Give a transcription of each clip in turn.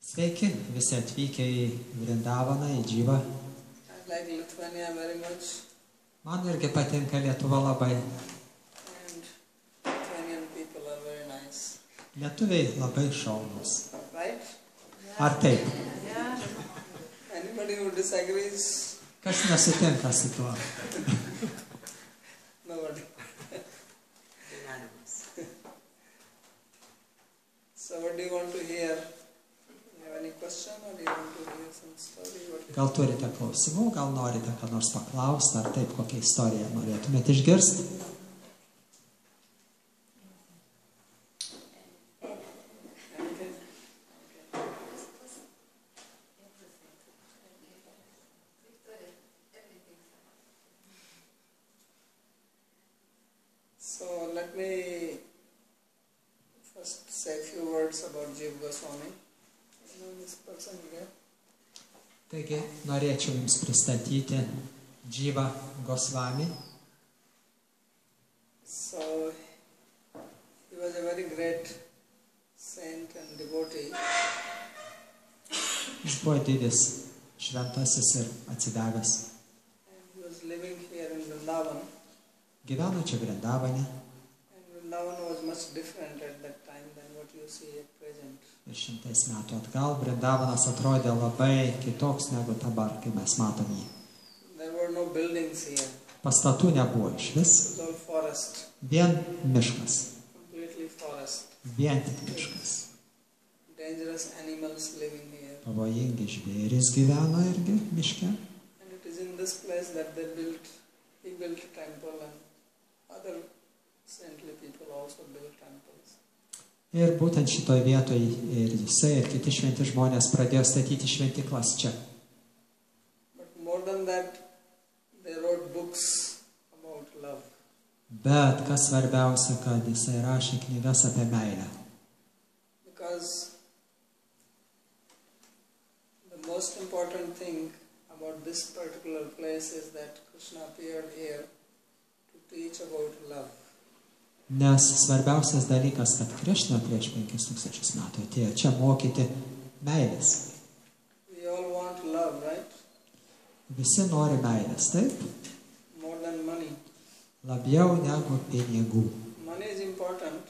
Sveiki, visi atvykę į Vrindavaną, į Dživą. I like Lithuania very much, Man irgi patinka Lietuva labai. and Lithuanian people are very nice, Lietuviai labai šaunūs. right? Ar taip? Yeah. Anybody who disagrees? Kas nesutinka su tuo? Nobody. So what do you want to hear? You have any question, or do you want to hear some story? What Gal turite klausimų, gal norite ką nors paklausti, ar taip kokią istoriją norėtumėte išgirsti? anything? So let me first say a few words about Jiva Goswami. You know this person here? Taigi, norėčiau Jums pristatyti Dživą Gosvami. So he was a very great saint and devotee. Jis buvo didis šventasis ir atsidavęs. And he was living here in Vrindavan. Gyveno čia Vrindavane And Vrindavan was much different at that time than what you see at present. ir 100 metų atgal Vrindavanas atrodė labai kitoks negu dabar, kai mes matom jį. There were no buildings here. Pastatų nebuvo iš vis, It was all forest, vien miškas, completely forest. vien tik miškas. Dangerous animals living here. Pavojingi žvėrys gyveno irgi miške. And it is in this place that he built temple, and other saintly people also built temples. Ir būtent šitoje vietoje ir jisai, ir kiti šventi žmonės pradėjo statyti šventiklas čia. But more than that, they wrote books about love. Bet kas svarbiausia, kad jisai rašė knygas apie meilę. Because the most important thing about this particular place is that Krishna appeared here to teach about love. Nes svarbiausias dalykas, kad Krišna prieš 5000 metų atėjo čia mokyti meilės. We all want love, right? Visi nori meilės, taip? More than money. Labiau negu pinigų. Money is important,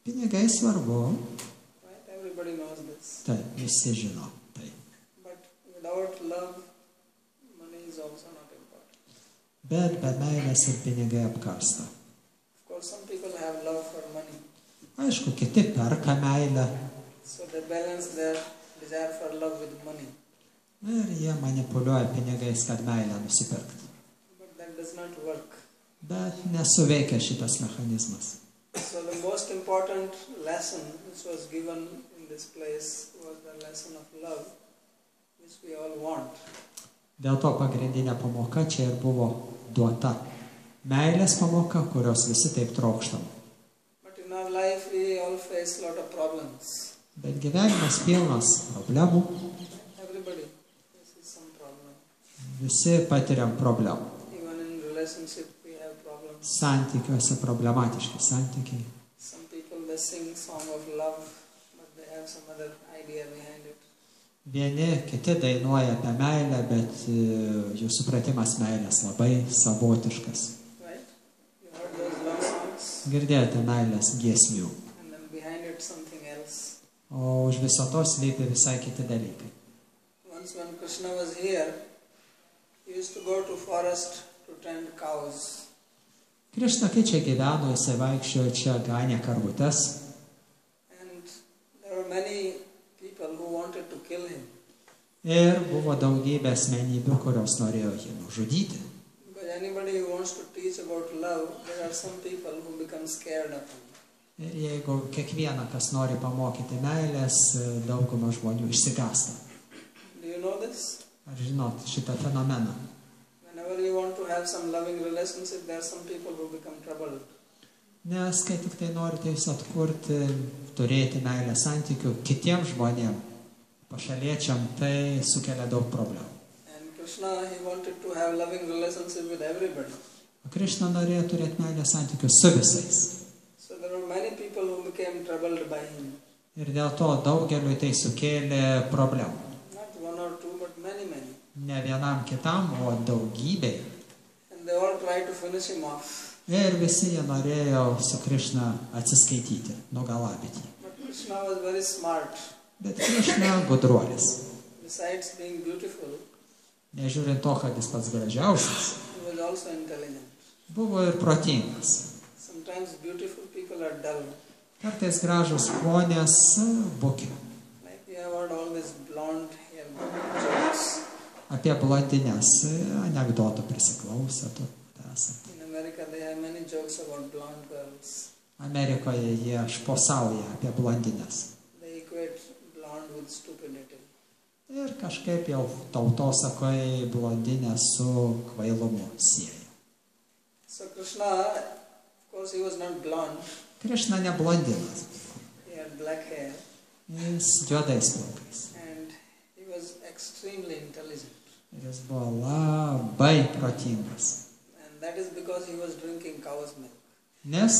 Pinigai svarbu, right? Everybody knows this. taip, visi žino. Tai. But without love, money is also not important. Bet be meilės ir pinigai apkarsta. Of course, some people have love for money, Aišku, kiti perka meilę so they balance their desire for love with money. ir jie manipuliuoja pinigais, kad meilę nusipirkti. But that does not work. Bet nesuveikia šitas mechanizmas. So the most important lesson which was given in this place was the lesson of love, which we all want. Dėl to pagrindinė pamoka čia ir buvo duota. Meilės pamoka, kurios visi taip trokštam. But in our life we all face a lot of problems. Bet gyvenimas pilnas problemų, Everybody faces some problem. visi patiriam problemų. Even in relationship we have problems. Santykiuose problematiški santykiai. Some people they sing song of love, but they have some other idea behind it. Vieni, kiti dainuoja apie meilę, bet jų supratimas meilės labai savotiškas. Right? You heard those love songs, Girdėjote meilės giesmių, and then behind it something else. o už viso to slypi visai kiti dalykai. Once when Krishna was here, he used to go to forest to tend cows. Krišna, kai čia gyveno, jisai vaikščiojo čia, ganė karvutes. And there were many people who wanted to kill him. Ir buvo daugybė asmenybių, kurios norėjo jį nužudyti. Because anybody who wants to teach about love, there are some people who become scared of him. Ir jeigu kiekvieną, kas nori pamokyti meilės, dauguma žmonių išsigąsta. Do you know this? Ar žinot šitą fenomeną? Whenever you want to have some loving relationship, there are some people who become troubled. Nes kai tik tai norite jūs atkurti, turėti meilę santykių kitiems žmonėms, pašaliečiam, tai sukelia daug problemų. And Krishna, he wanted to have loving relationship with everybody. O Krišna norėjo turėti meilę santykių su visais. So there were many people who became troubled by him. Ir dėl to daugeliui tai sukėlė problemų. Not one or two, but many, many. Ne vienam kitam, o daugybei. And they all try to finish him off. Ir visi jie norėjo su Krišna atsiskaityti, nugalabyti. But Krishna was very smart. Bet Krišna gudruolis. Besides being beautiful, Nežiūrint to, kad jis pats gražiausias, he was also intelligent. buvo ir protingas. Sometimes beautiful people are dull. Kartais gražus žmonės buki. Like we have heard all this blonde hair jokes. Apie blondines anegdotų prisiklausę. In America they have many jokes about blonde girls. Amerikoje jie šposauja apie blondines. They equate blonde with stupidity. Ir kažkaip jau tautosakoje blondinę su kvailumu sieja. So Krishna, of course he was not blonde. Krišna ne blondinas. He had black hair. Jis juodais plaukais. And he was extremely intelligent. Ir jis buvo labai protingas. And that is because he was drinking cow's milk. Nes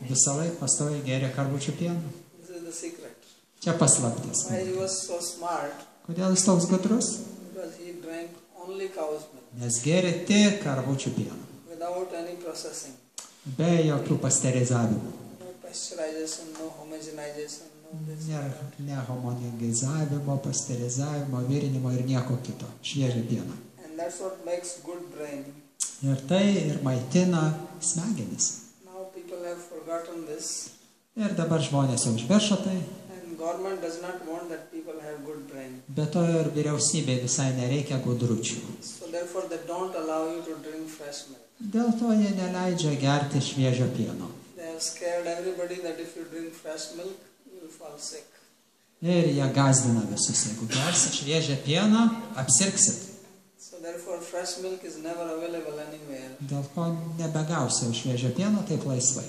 visą laiką pastoviai gėrė karvučių pieną. This is the secret. Čia paslaptis. Why he was so smart? Kodėl jis toks gudrus? Because he drank only cow's milk Nes gėrė tik karvučių pieną. without any processing. Be jokių pasterizavimų. No pasteurization, no homogenization, no this. Ne homogenizavimo, pasterizavimo, virinimo ir nieko kito. Šviežią pieną. And that's what makes good brain. Ir tai ir maitina smegenis. Now people have forgotten this, Ir dabar žmonės jau užmiršo tai. and government does not want that people have good brain. Be to ir vyriausybei visai nereikia gudručių. So therefore they don't allow you to drink fresh milk. Dėl to jie neleidžia gerti šviežio pieno. They have scared everybody that if you drink fresh milk, you will fall sick. Ir jie gazdina visus. Jeigu gersi šviežią pieną, apsirksit. So therefore fresh milk is never available anywhere. Dėl ko nebegausi jau šviežio pieno taip laisvai.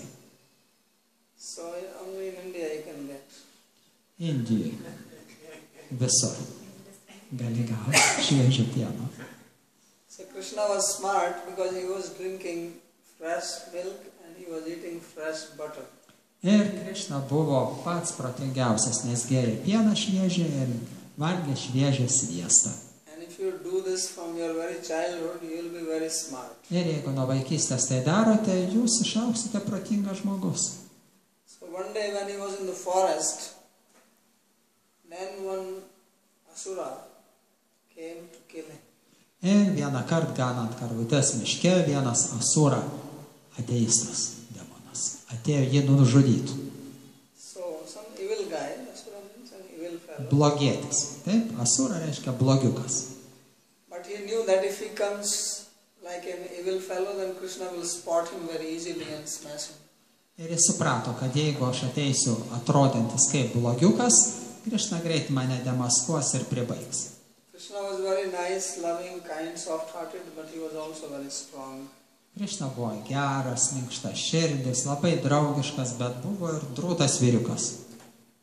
So only in India you can get. Indijoje visur gali gauti šviežio pieno. So Krishna was smart because he was drinking fresh milk and he was eating fresh butter. Ir Krišna buvo pats protingiausias, nes gėrė pieną šviežią ir valgė šviežią sviestą. And if you do this from your very childhood, you will be very smart. Ir jeigu nuo vaikystės tai darote, jūs išauksite protingas žmogus. So one day when he was in the forest, then one asura came to kill him. Ir vieną kartą ganant karvutes miške, vienas asura, ateistas demonas, atėjo jį nužudyti. So some evil guy, asura means an evil fellow. Blogietis. Taip, asura reiškia blogiukas. But he knew that if he comes like an evil fellow, then Krishna will spot him very easily and smash him. Ir jis suprato, kad jeigu aš ateisiu atrodantis kaip blogiukas, Krišna greit mane demaskuos ir pribaigs. Krishna was very nice, loving, kind, soft-hearted, but he was also very strong. Krišna buvo geras, minkštas širdis, labai draugiškas, bet buvo ir drūtas vyriukas.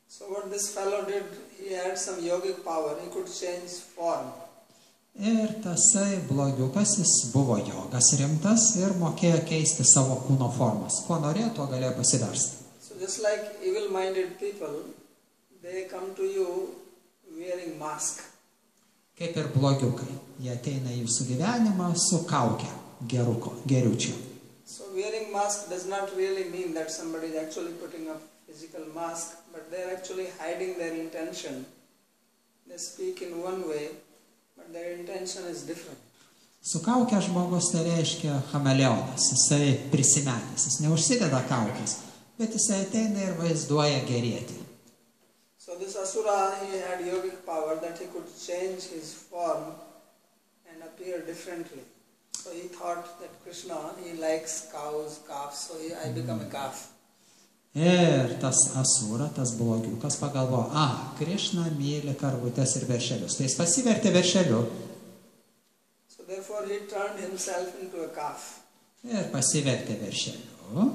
So what this fellow did, he had some yogic power. He could change form. Ir tasai blogiukas, jis buvo jogas rimtas ir mokėjo keisti savo kūno formas. Ko norėjo, to galėjo pasiversti. So just like evil-minded people, they come to you wearing mask. Kaip ir blogiukai. Jie ateina į jūsų gyvenimą su kauke geriučio. So wearing mask does not really mean that somebody is actually putting a physical mask, but they are actually hiding their intention. They speak in one way, but their intention is different. Su kauke žmogus tai reiškia chameleonas. Jisai prisimenęs. Jis neužsideda kaukės, bet jisai ateina ir vaizduoja gerėti. So this asura, he had yogic power that he could change his form and appear differently. So he thought that Krishna, he likes cows, calves, so I become a calf. Ir tas asura, tas blogiukas pagalvojo, Krišna myli karvutes ir veršelius. Tai jis pasivertė veršeliu. So therefore he turned himself into a calf. Ir pasivertė veršeliu.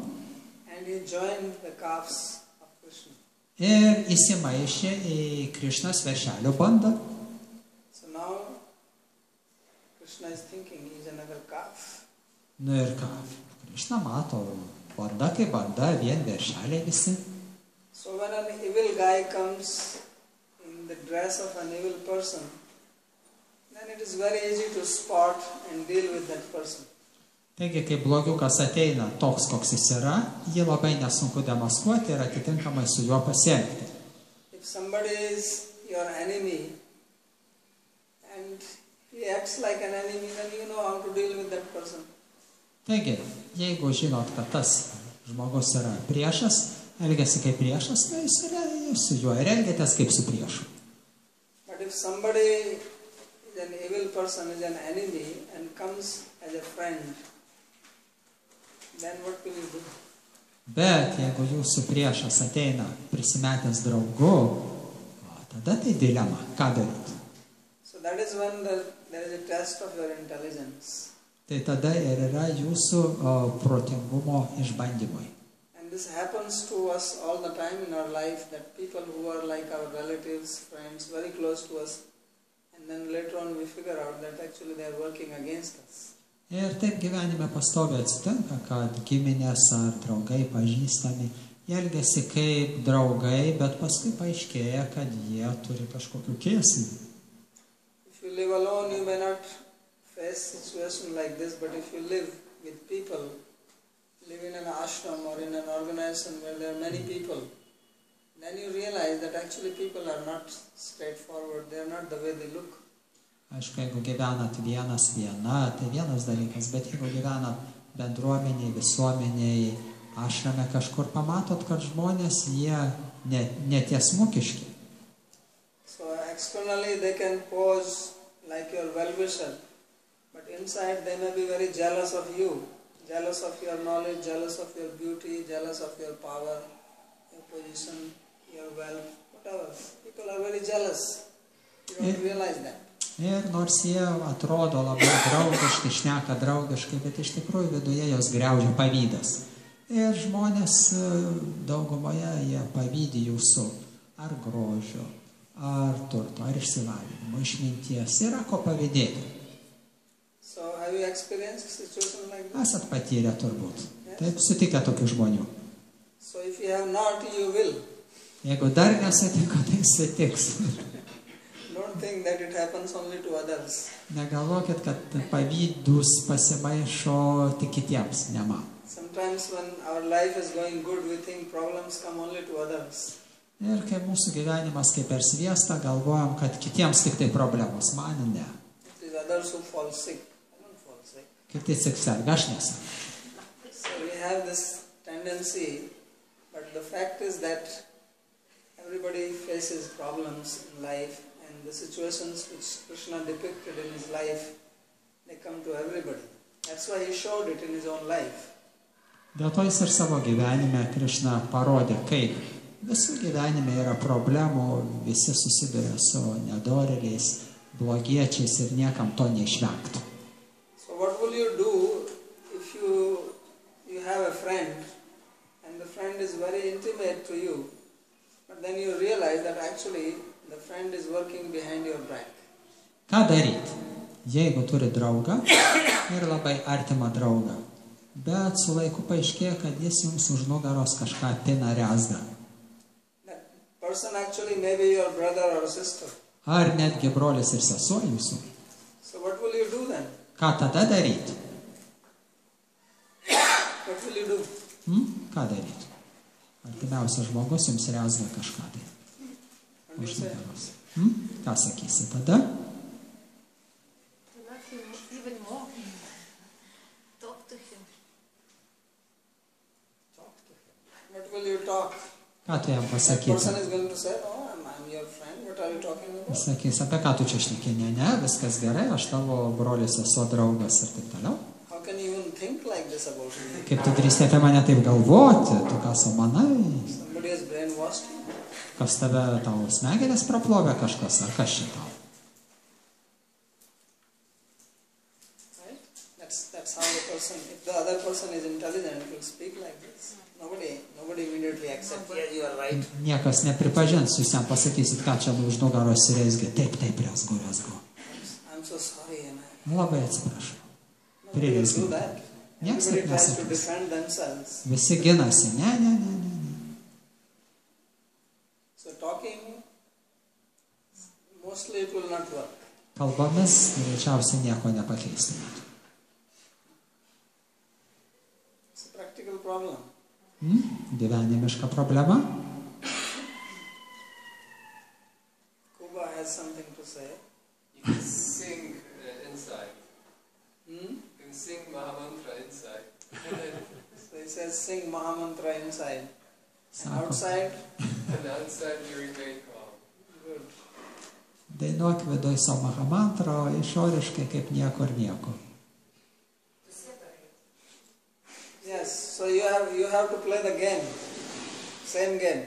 And he joined the calves of Krishna. Ir įsimaišė į Krišnos veršelio bandą. So now Krishna is thinking he is another calf. Nu ir ką? Krišna mato, banda kaip banda, vien veršeliai visi. So when an evil guy comes in the dress of an evil person, then it is very easy to spot and deal with that person. Taigi, kai blogiukas ateina toks, koks jis yra, jį labai nesunku demaskuoti ir atitinkamai su juo pasielgti. If somebody is your enemy and he acts like an enemy, then you know how to deal with that person. Taigi, jeigu žinot, kad tas žmogus yra priešas, elgiasi kaip priešas, tai jūs su juo ir elgiatės kaip su priešu. But if somebody is an evil person, is an enemy and comes as a friend, then what will you do? Bet jeigu jūsų priešas ateina prisimetęs draugu, tada tai dilema, ką daryti. So that is when there is a test of your intelligence. Tai tada ir yra jūsų protingumo išbandymai. And this happens to us all the time in our life, that people who are like our relatives, friends, very close to us, and then later on we figure out that actually they are working against us. Ir taip gyvenime pastoviai atsitinka, kad giminės ar draugai pažįstami elgiasi kaip draugai, bet paskui paaiškėja, kad jie turi kažkokių kėslų. If you live alone, you may not face situation like this, but if you live with people, live in an ashram or in an organization where there are many people, then you realize that actually people are not straightforward, they are not the way they look. Aišku, jeigu gyvenat vienas viena, tai vienas dalykas, bet jeigu gyvenat bendruomeniai, visuomeniai, ašrame kažkur, pamatot, kad žmonės jie netiesmukiški. So externally they can pose like your well-wisher, but inside they may be very jealous of you, jealous of your knowledge, jealous of your beauty, jealous of your power, your position, your wealth, whatever. People are very jealous. You don't realize that. Ir nors jie atrodo labai draugiškai, šneka draugiškai, bet iš tikrųjų viduje jos griaužia pavydas. Ir žmonės daugumoje jie pavydi jūsų ar grožio, ar turto, ar išsilavinimo, išminties. Yra ko pavydėti. So have you experienced a situation like that? Esat patyrę turbūt. Taip, sutikę tokių žmonių. So if you have not, you will. Jeigu dar nesutiko, tai sutiks. Don't think that it happens only to others. Negalvokit, kad pavydus pasimaišo tik kitiems, ne man. Sometimes when our life is going good, we think problems come only to others. Ir kai mūsų gyvenimas kaip per sviestą, galvojam, kad kitiems tik tai problemos, man ne. It is others who fall sick. I don't fall sick. Kiti tik serga, aš nesergu. So we have this tendency, but the fact is that everybody faces problems in life. And the situations which Krishna depicted in his life, they come to everybody. That's why he showed it in his own life. Dėl to jis ir savo gyvenime Krishna parodė, kaip visų gyvenime yra problemų, visi susiduria su nedorėliais, blogiečiais ir niekam to neišvengtų. So what will you do if you have a friend and the friend is very intimate to you, but then you realize that actually the friend is working behind your back. Ką daryti, jeigu turi draugą ir labai artimą draugą, bet su laiku paaiškėja, kad jis jums už nugaros kažką pina rezga. That person actually may be your brother or sister. Ar netgi brolis ir sesuo jūsų. So what will you do then? Ką tada daryti? What will you do? Ką daryti? Artimiausias žmogus jums rezga kažką tai. Už nugaros. Ką sakysi tada? What will you talk? Ką tu jam That pasakyti? person is going to say, oh, I'm your friend, what are you talking about? Sakys, apie ką tu čia šneki? Ne, viskas gerai, aš tavo brolis, sesuo, draugas ir taip toliau. How can you even think like this about me? Kaip tu drįsti apie mane taip galvoti? Tu ką samanai? Somebody has brainwashed you. Kas tave tavo smegenės praplovė kažkas, ar kas šitau? Right? That's how the person, if the other person is intelligent, will speak like this. Nobody immediately accepts, yeah, you are right. Niekas nepripažins, jūs jam pasakysit, ką čia už nugaros rezgi. Taip, rezgu. I'm so sorry. Labai atsiprašau. Nobody will do that. Niekas Everybody taip tries to nesakys. defend themselves. Visi ginasi. Ne. mostly it will not work. Kalbomis greičiausiai nieko nepakeistumėt. It's a practical problem. Gyvenimiška problema. Kuba has something to say. You can sing inside. Hmm? You can sing Mahamantra inside. So he says sing Mahamantra inside. And Sako, outside, And outside you remain calm. good. dainuok viduj savo Mahamantrą, o išoriškai kaip niekur nieko. Yes, so you have to play the game. Same game.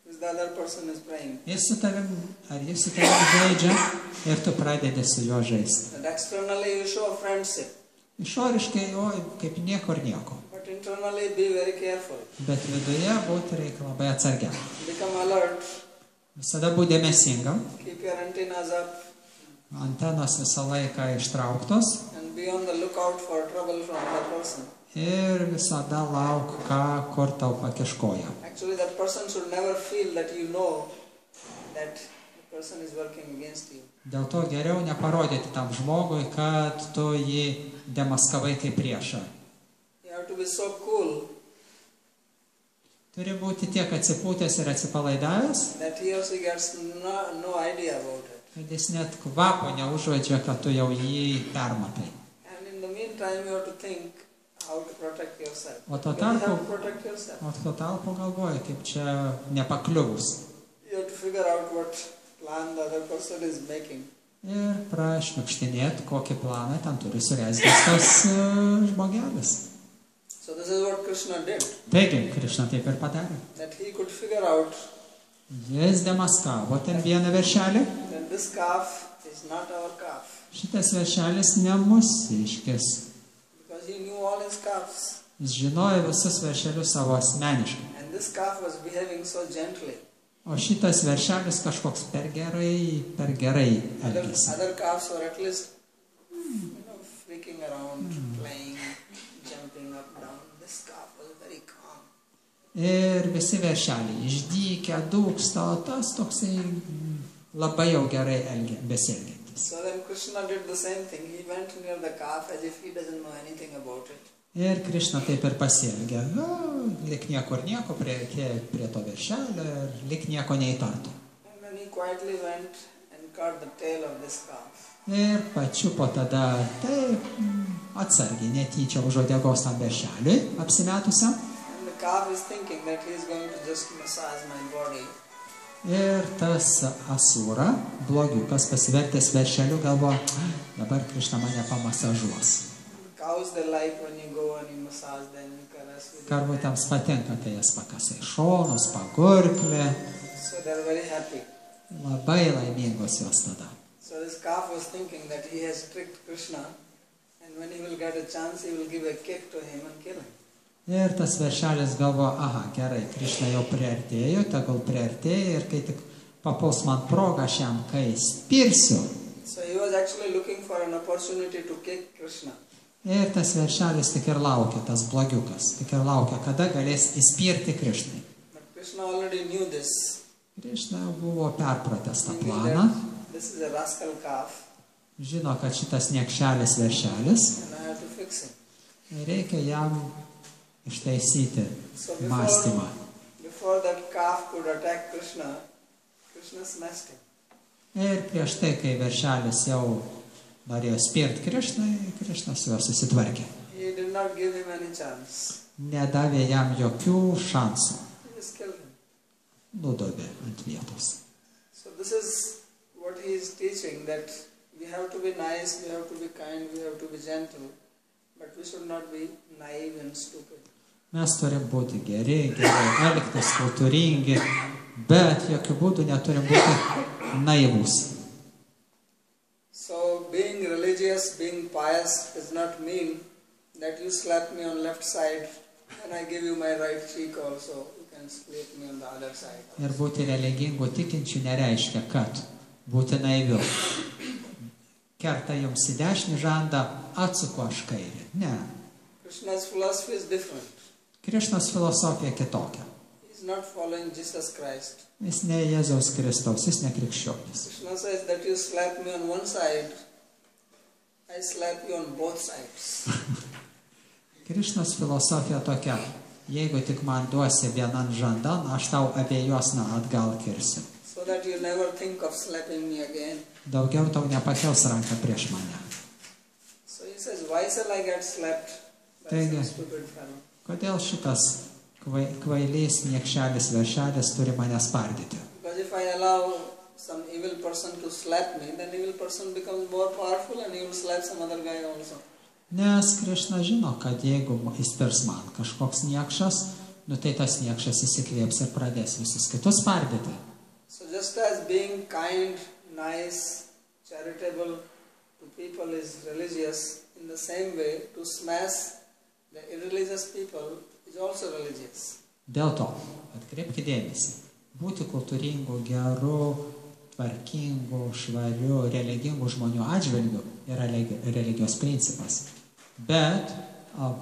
Which the other person is playing. Jis su tavim žaidžia ir tu pradedi su juo žaisti. And externally you show friendship. Išoriškai, oi, kaip niekur nieko. But internally be very careful. Bet viduje būti reikia labai atsargiam. Become alert. Visada būti dėmesingam. Keep your antennas up. Antenos visą laiką ištrauktos. And be on the lookout for trouble from that person. Ir visada lauk, kur tau pakiškoja. Actually, that person should never feel that you know that the person is working against you. Dėl to geriau neparodyti tam žmogui, kad tu jį demaskavai kaip priešą. You have to be so cool Turi būti tiek atsipūtęs ir atsipalaidavęs, that he or she gets no idea about it. kad jis net kvapo neužuodžia, kad tu jau jį permatai. And in the meantime, you have to think how to protect yourself. O tuo Because you tarpu, have to protect yourself. Galvoji, kaip čia nepakliuvus. You have to figure out what plan the other person is making. Ir prašniukštinėti, kokį planą ten turi surezgęs tas žmogelis. So this is what Krishna did. Taigi, Krišna taip ir padarė. That he could figure out Jis demaskavo ten vieną veršelį. that this calf is not our calf. Šitas veršelis ne mūsiškis. Because he knew all his calves. Jis žinojo visus veršelius savo asmeniškai. And this calf was behaving so gently. O šitas veršelis kažkoks per gerai elgėsi. Other calves were at least, freaking around, playing, jumping up, down. This calf was very calm. Ir visi veršeliai išdykę, dūksta, o tas toksai labai jau gerai besielgiantis. So then Krishna did the same thing. He went near the calf as if he doesn't know anything about it. Ir Krišna taip ir pasielgė. Lik niekur nieko, prie to veršelio ir lik nieko neįtartų. And then he quietly went and caught the tail of this calf. Ir pačiupo tada taip atsargiai netyčia už uodegos tam veršeliui apsimetusiam. And the calf is thinking that he is going to just massage my body. Ir tas asūra, blogiukas pasivertęs veršeliu, galvo, dabar Krišna mane pamasažuos. Cows, they like when you go and you massage them, you caress with your Karvutėms patinka, kai jas pakasai šonus, pagurklį. So they're very happy. Labai laimingos jos tada. So this calf was thinking that he has tricked Krishna, and when he will get a chance, he will give a kick to him and kill him. Ir tas veršelis galvo, aha, gerai, Krišna jau priartėjo, tegul priartėjo ir kai tik papuls man progą aš jam kai spirsiu. So he was actually looking for an opportunity to kick Krishna. Ir tas veršelis tik ir laukia, tas blogiukas, tik ir laukia, kada galės įspirti Krišnai. But Krishna already knew this. Krišna buvo perpratęs tą He knew planą, that this is a rascal calf, žino, kad šitas niekšelis veršelis, and I have to fix him. reikia jam ištaisyti So mąstymą. before that calf could attack Krishna, Krishna smashed him. Ir prieš tai, kai veršelis jau norėjo spirti Krišnai, Krišna su juo susitvarkė. He did not give him any chance. Nedavė jam jokių šansų. He just killed him. Nudobė ant vietos. So this is what he is teaching, that we have to be nice, we have to be kind, we have to be gentle, but we should not be naive and stupid. Mes turim būti geri, gerai elgtis, kultūringi, bet jokių būdų neturim būti naivūs. So being religious, being pious does not mean that you slap me on left side and I give you my right cheek also. You can slap me on the other side. Ir būti religingų tikinčių nereiškia, kad būti naiviu. Kerta jums į dešinį žandą, atsuku aš kairį. Ne. Krishna's philosophy is different. Krišnos filosofija kitokia. He's He's not following Jesus Christ. Jis ne Jėzaus Kristaus, jis ne krikščionis. Krishna says that you slap me on one side, I slap you on both sides. Krišnos filosofija tokia, jeigu tik man duosi vienan žandan, aš tau abiejos atgal kirsiu. So that you never think of slapping me again. Daugiau tau nepakels ranką prieš mane. So he says, why shall I get slapped by Taigi, some stupid fellow? kodėl šitas kvailys, niekšelis, veršelis turi mane spardyti? Because if I allow some evil person to slap me, then evil person becomes more powerful and he will slap some other guy also. Nes Krišna žino, kad jeigu įspirs man kažkoks niekšas, tai tas niekšas įsikvėps ir pradės visus kitus spardyti. So just as being kind, nice, charitable to people is religious, in the same way to smash the irreligious people is also religious. Dėl to, atkreipkite dėmesį, būti kultūringu, geru, tvarkingu, švariu, religingų žmonių atžvilgiu yra religijos principas. Bet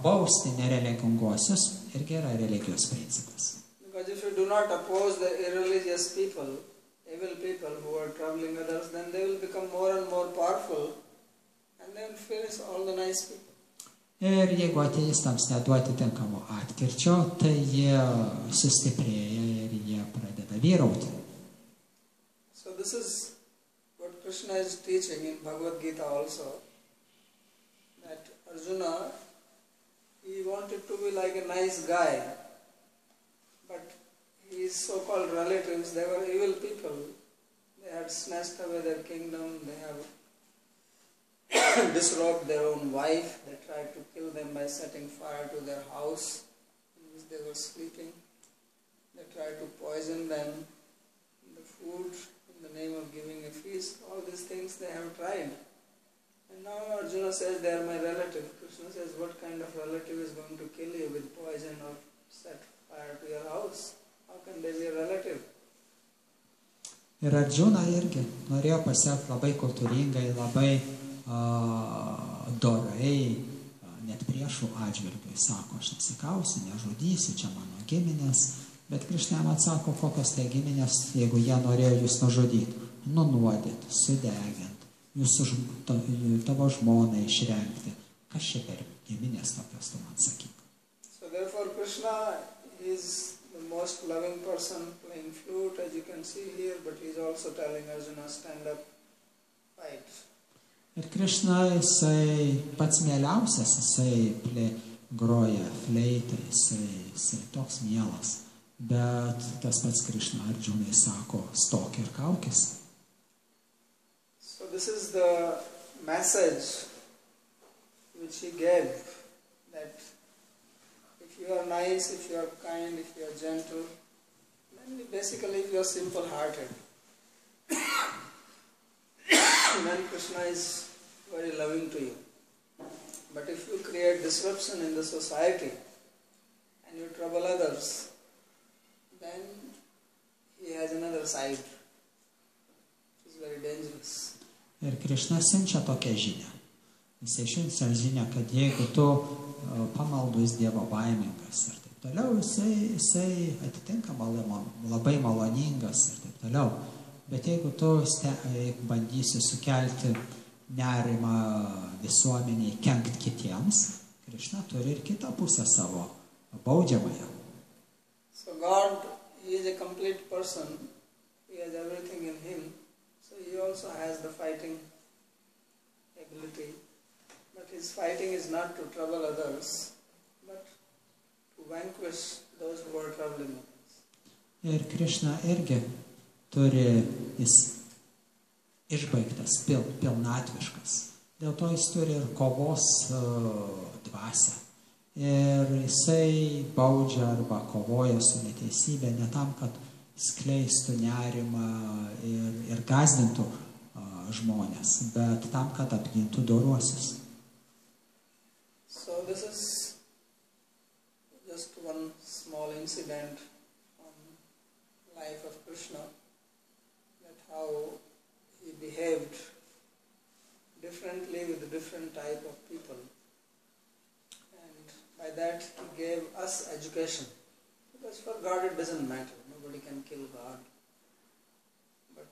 bausti nereliginguosius irgi yra religijos principas. Because if you do not oppose the irreligious people, evil people who are troubling others, then they will become more and more powerful and they will finish all the nice people. Ir jeigu ateistams neduoti tinkamo atkirčio, tai jie sustiprėja ir jie pradeda vyrauti. So this is what Krishna is teaching in Bhagavad Gita also. That Arjuna, he wanted to be like a nice guy, but his so-called relatives, they were evil people. They had snatched away their kingdom, they have disrobed their own wife, they tried to kill them by setting fire to their house in which they were sleeping. They tried to poison them in the food in the name of giving a feast. All these things they have tried. And now Arjuna says they are my relative. Krishna says, what kind of relative is going to kill you with poison or set fire to your house? How can they be a relative? Ir Arjuna irgi norėjo pasiekti labai kultūringai, labai dorai, net priešų atžvilgių. Jis sako, aš nesikausiu, nežudysiu, čia mano giminės. Bet Krišna jam atsako, kokios tai giminės, jeigu jie norėjo jūs nužudyti, nunuodyti, sudeginti, tavo žmoną išrengti. Kas čia per giminės tokios, tu man sakyk. So therefore Krishna is the most loving person playing flute, as you can see here, but he is also telling Arjuna, stand up, fight. Ir Krišna, jisai pats mieliausias, jisai groja fleitą, jisai toks mielas. Bet tas pats Krišna Arjunai sako, stok ir kaukis. So this is the message which he gave, that if you are nice, if you are kind, if you are gentle, then basically if you are simple-hearted, then Krishna is very loving to you. But if you create disruption in the society and you trouble others, then he has another side, which is very dangerous. Ir Krišna siunčia tokią žinią. Jisai siunčia žinią, kad jeigu tu pamaldus Dievo baimingas ir taip toliau, jisai atitinkamai labai maloningas ir taip toliau. Bet jeigu tu bandysi sukelti nerimą visuomeniai, kenkt kitiems, Krišna turi ir kitą pusę savo baudžiamąją. So God, he is a complete person, he has everything in him, so he also has the fighting ability. But his fighting is not to trouble others, but to vanquish those who are troubling others. Ir Krišna irgi turi, jis išbaigtas, pilnatviškas. Dėl to jis turi ir kovos dvasią. Ir jisai baudžia arba kovoja su neteisybė ne tam, kad skleistų nerimą ir gąsdintų žmonės, bet tam, kad apgintų doruosius. So this is just one small incident from life of Krishna, that how he behaved differently with a different type of people. And by that he gave us education. Because For God it doesn't matter. Nobody can kill God. But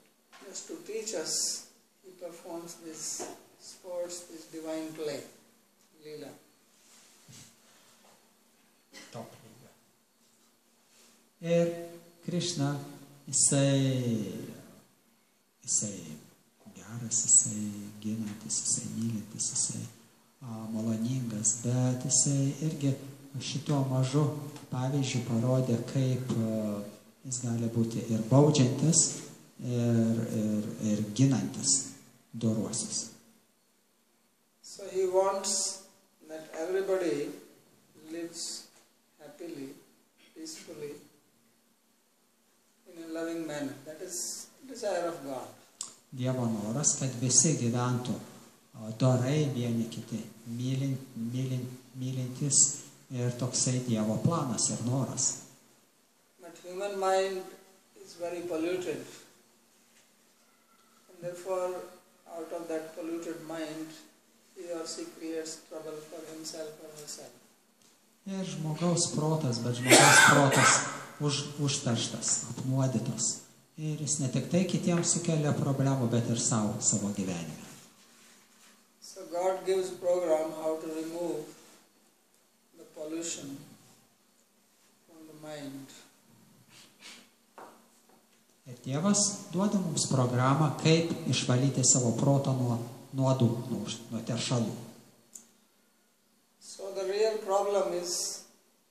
just to teach us, He performs this sports, this divine play, Leela. Top lyga. Ir Krishna, jisai geras, jisai ginantis, jisai mylintis, jisai maloningas, bet jisai irgi šituo mažu pavyzdžiu parodė, kaip jis gali būti ir baudžiantis, ir ginantis doruosius. So He wants that everybody lives happily, peacefully, in a loving manner. That is desire of God. Dievo noras, kad visi gyventų dorai vieni kiti, mylintis, ir toksai Dievo planas ir noras. But human mind is very polluted. And therefore, out of that polluted mind, he or she creates trouble for himself or herself. Ir žmogaus protas, bet žmogaus protas užterštas, apnuodytas. Ir jis ne tik tai kitiems sukelia problemų, bet ir savo gyvenime. So God gives program how to remove the pollution from the mind. Ir Dievas duoda mums programą, kaip išvalyti savo protą nuo nuodų, nuo teršalų. So the real problem is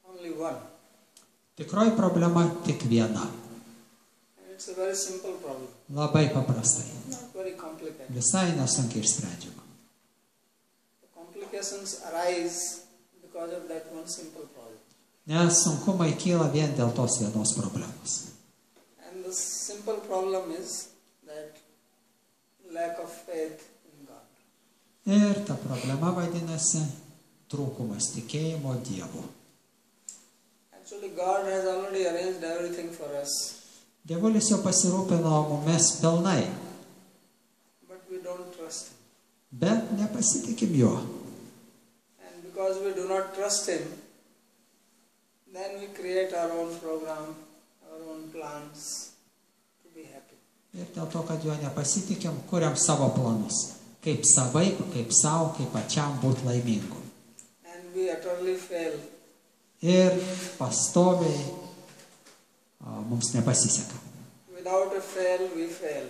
only one. Tikroji problema tik viena. And it's a very simple problem. Labai paprastai. Not very complicated. Visai nesunkiai išsprendžiama. The complications arise because of that one simple problem. Nes sunkumai kyla vien dėl tos vienos problemos. And the simple problem is that lack of faith in God. Ir ta problema vadinasi trūkumas tikėjimo Dievu. Actually, God has already arranged everything for us. Dievulis jau pasirūpino mumis pilnai, But we don't trust Him. bet nepasitikim juo. And because we do not trust Him, then we create our own program, our own plans to be happy. Ir dėl to, kad juo nepasitikim, kuriam savo planus. Kaip savaip, kaip savo, kaip pačiam būti laimingu. And we utterly fail. Ir pastoviai mums nepasiseka. Without a fail, we fail.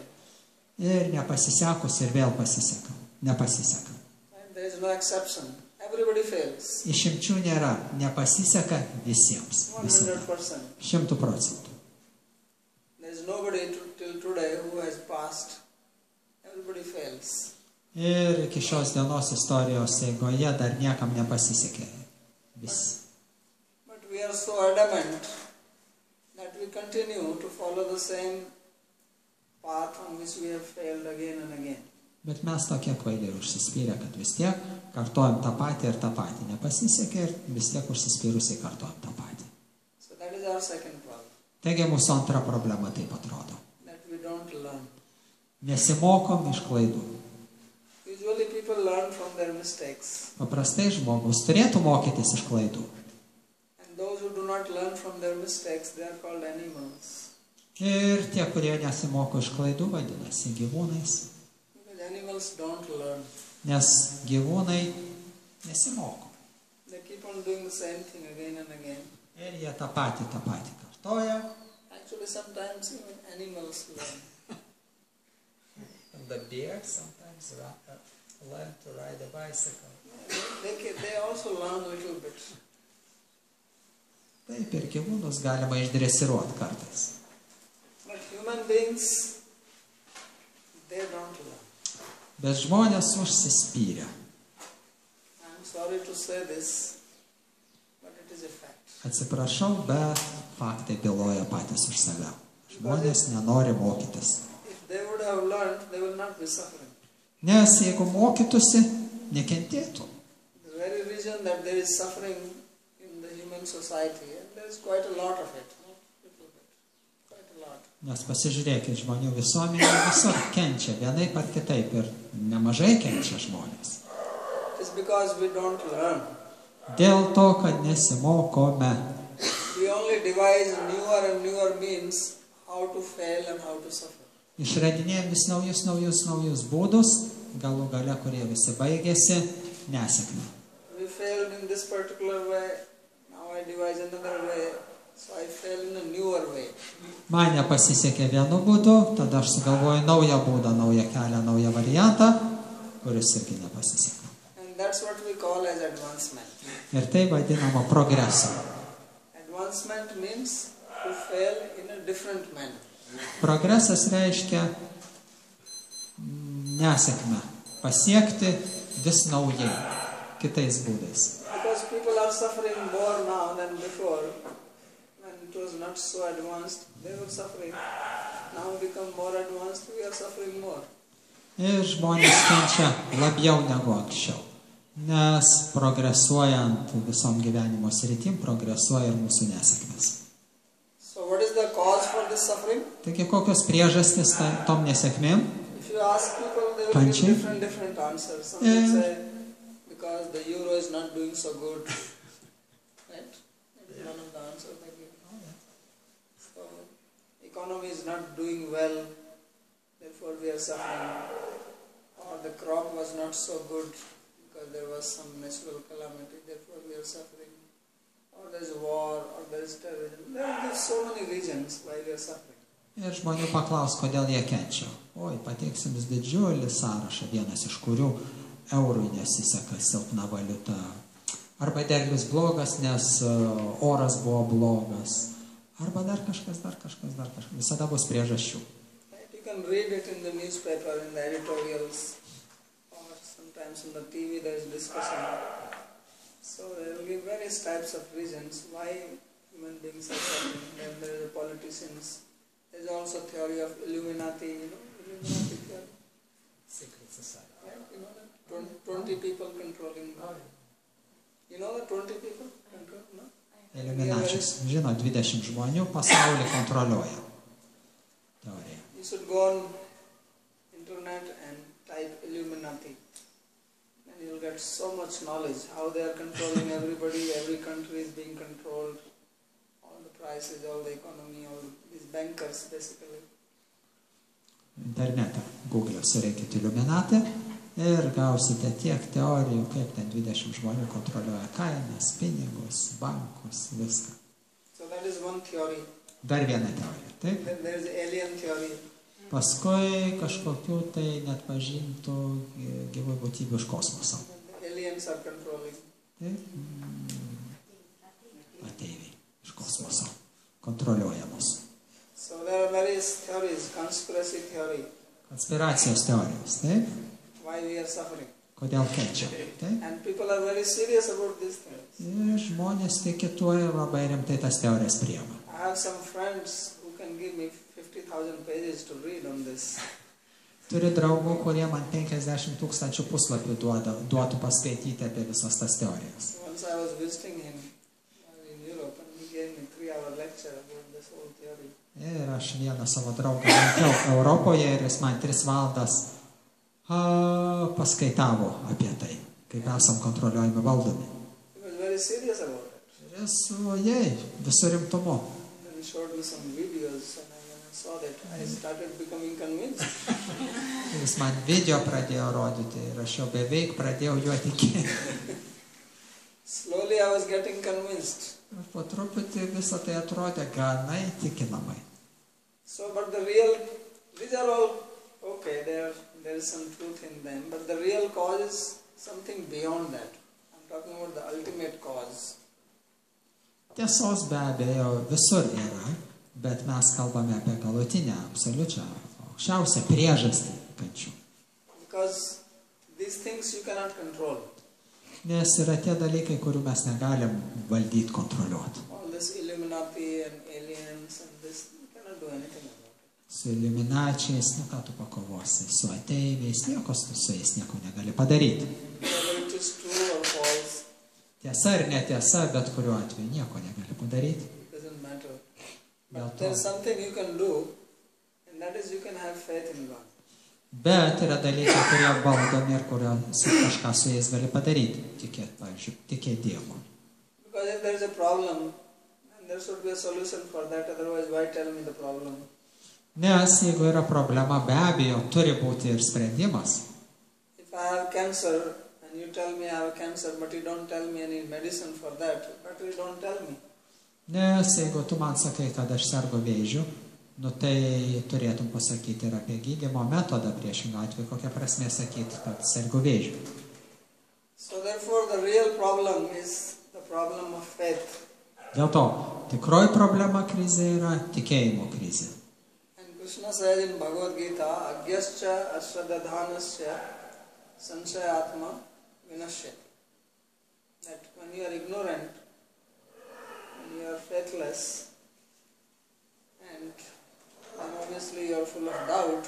Ir nepasisekus ir vėl pasiseka. Nepasiseka. And there is no exception. Everybody fails. Išimčių nėra. Nepasiseka visiems. 100%. 100%. There is nobody till today who has passed. Everybody fails. Ir iki šios dienos istorijos eigoje dar niekam nepasisekė. Vis. But we are so adamant that we continue to follow the same path on which we have failed again and again. Bet mes tokie kvailiai ir užsispyrę, kad vis tiek kartuojam tą patį ir tą patį. Nepasisekė ir vis tiek užsispyrusiai kartuojam tą patį. So that is our second problem. Taigi mūsų antra problema taip atrodo. That we don't learn. Nesimokom iš klaidų. Usually people learn from their mistakes. Paprastai žmogus turėtų mokytis iš klaidų. And those who do not learn from their mistakes, they are called animals. Ir tie, kurie nesimoko iš klaidų, vadinasi gyvūnais. Because animals don't learn. Nes gyvūnai nesimoko. They keep on doing the same thing again and again. Ir jie tą patį kartoja. Actually, sometimes even animals learn. And the bear sometimes learn to ride a bicycle. They also learn a little bit. Taip, ir gyvūnus galima išdresiruoti kartais. But human beings, they don't learn. Bet žmonės užsispyrę. I'm sorry to say this, but it is a fact. Atsiprašau, bet faktai byloja patys už save. Žmonės nenori mokytis. If they would have learned, they will not be suffering. Nes jeigu mokytųsi, nekentėtų. The very reason that there is suffering in the human society, and there is quite a lot of it, not a little bit, quite a lot. Nes pasižiūrėkit, žmonių visuomenė visur kenčia, vienaip ar kitaip, ir nemažai kenčia žmonės. It is because we don't learn. Dėl to, kad nesimokome. we only devise newer and newer means how to fail and how to suffer. Išradinėjom vis naujus būdus, galų gale, kurie visi baigėsi nesėkme. We failed in this particular way, now I devise another way, so I fail in a newer way. Man nepasisekė vienu būdu, tada aš sugalvoju naują būdą, naują kelią, naują variantą, kuris irgi nepasisekė. And that's what we call as advancement. Ir tai vadinama progresu. Advancement means to fail in a different manner. Progresas reiškia nesėkmę, pasiekti vis naujai, kitais būdais. Because people are suffering more now than before. When it was not so advanced, they were suffering. Now become more advanced, we are suffering more. Ir žmonės kenčia labiau negu anksčiau. Nes progresuojant visom gyvenimo sritim, progresuoja ir mūsų nesėkmės. So what is the cause for this suffering? Taigi kokios priežastys tom nesėkmėm? If you ask people, they will give different answers. Some will say, because the euro is not doing so good. Right? That is one of the answers they give. So, economy is not doing well, therefore we are suffering. Or the crop was not so good, because there was some natural calamity, therefore we are suffering. Or there is war, or there is terrorism. There are so many reasons why we are suffering. Ir žmonių paklaus, kodėl jie kenčia. Oi, pateiksim vis didžiulį sąrašą, vienas iš kurių eurui nesiseka, silpna valiuta. Arba derlius blogas, nes oras buvo blogas. Arba dar kažkas. Visada bus priežasčių. You can read it in the newspaper, in the editorials, or sometimes in the TV there is discussion. So there will be various types of reasons why human beings are suffering. Then there are the politicians. There is also theory of Illuminati, Illuminati theory. Secret society. Right? You know that 20 people controlling. You know that 20 people control, no? Iliuminačius. Žino, 20 žmonių pasaulį kontroliuoja. Teorija. You should go on internet and type Illuminati. And you will get so much knowledge how they are controlling everybody, every country is being controlled. All the prices, all the economy, all these bankers basically. Internete, Google sureikit Illuminati ir gausite tiek teorijų, kaip ten 20 žmonių kontroliuoja kainas, pinigus, bankus, viską. So that is one theory. Dar viena teorija, taip? Then there is alien theory. Paskui kažkokių tai net pažintų gyvų būtybių iš kosmoso. The aliens are controlling. Taip? Ateiviai iš kosmoso kontroliuoja mus. So there are various theories, conspiracy theory. Konspiracijos teorijos, taip? Why we are suffering. Kodėl kenčia, taip? And people are very serious about these things. Ir žmonės tiki tuo ir labai rimtai tas teorijas priima. I have some friends who can give me 50,000 pages to read on this. Turiu draugų, kurie man 50 000 puslapių duotų paskaityti apie visas tas teorijas. Once I was visiting him in Europe and he gave me 3-hour lecture about this whole theory. Ir aš vieną savo draugą lankiau Europoje ir jis man 3 valandas paskaitavo apie tai, kaip esam kontroliuojami valdomi. He was very serious about it. Ir jis, visų rimtumu. Then he showed me some videos and when I saw that I started becoming convinced. Jis man video pradėjo rodyti ir aš jau beveik pradėjau juo tikėti. Slowly I was getting convinced. Ir po truputį visą tai atrodė gana įtikinamai. So, but these are all okay, there is some truth in them, but the real cause is something beyond that. I'm talking about the ultimate cause. Tiesos be abejo visur yra, bet mes kalbame apie galutinę, absoliučią, aukščiausią priežastį kančių. Because these things you cannot control. Nes yra tie dalykai, kurių mes negalim valdyti, kontroliuoti. All this Illuminati and aliens and this, you cannot do anything about it. Su iliuminačiais, ką tu pakovosi, su ateiviais, su jais nieko negali padaryti. Whether it is true or false, Tiesa ar netiesa, bet kuriuo atveju nieko negali padaryti. it doesn't matter. Dėl But to. there is something you can do, and that is you can have faith in God. Bet yra dalykai, kurie valdomi ir kažką su jais gali padaryti. Tikėti, pavyzdžiui, tikėti Dievu. Because if there is a problem, then And there should be a solution for that, otherwise why tell me the problem? Nes jeigu yra problema, be abejo, turi būti ir sprendimas. If I have cancer and you tell me I have cancer, but you don't tell me any medicine for that, but you don't tell me. Nes jeigu tu man sakai, kad aš sergu vėžiu, nu tai turėtum pasakyti ir apie gydymo metodą, priešingą atveju, kokią prasmę sakyti, kad sergu vėžiu. So therefore the real problem is the problem of faith. Dėl to, tikroji problema krizė yra tikėjimo krizė. And Krishna says in Bhagavad Gita, Agyascha ashradadhanasya sanshayatma vinashyati. That when you are ignorant, when you are faithless, and obviously you are full of doubt,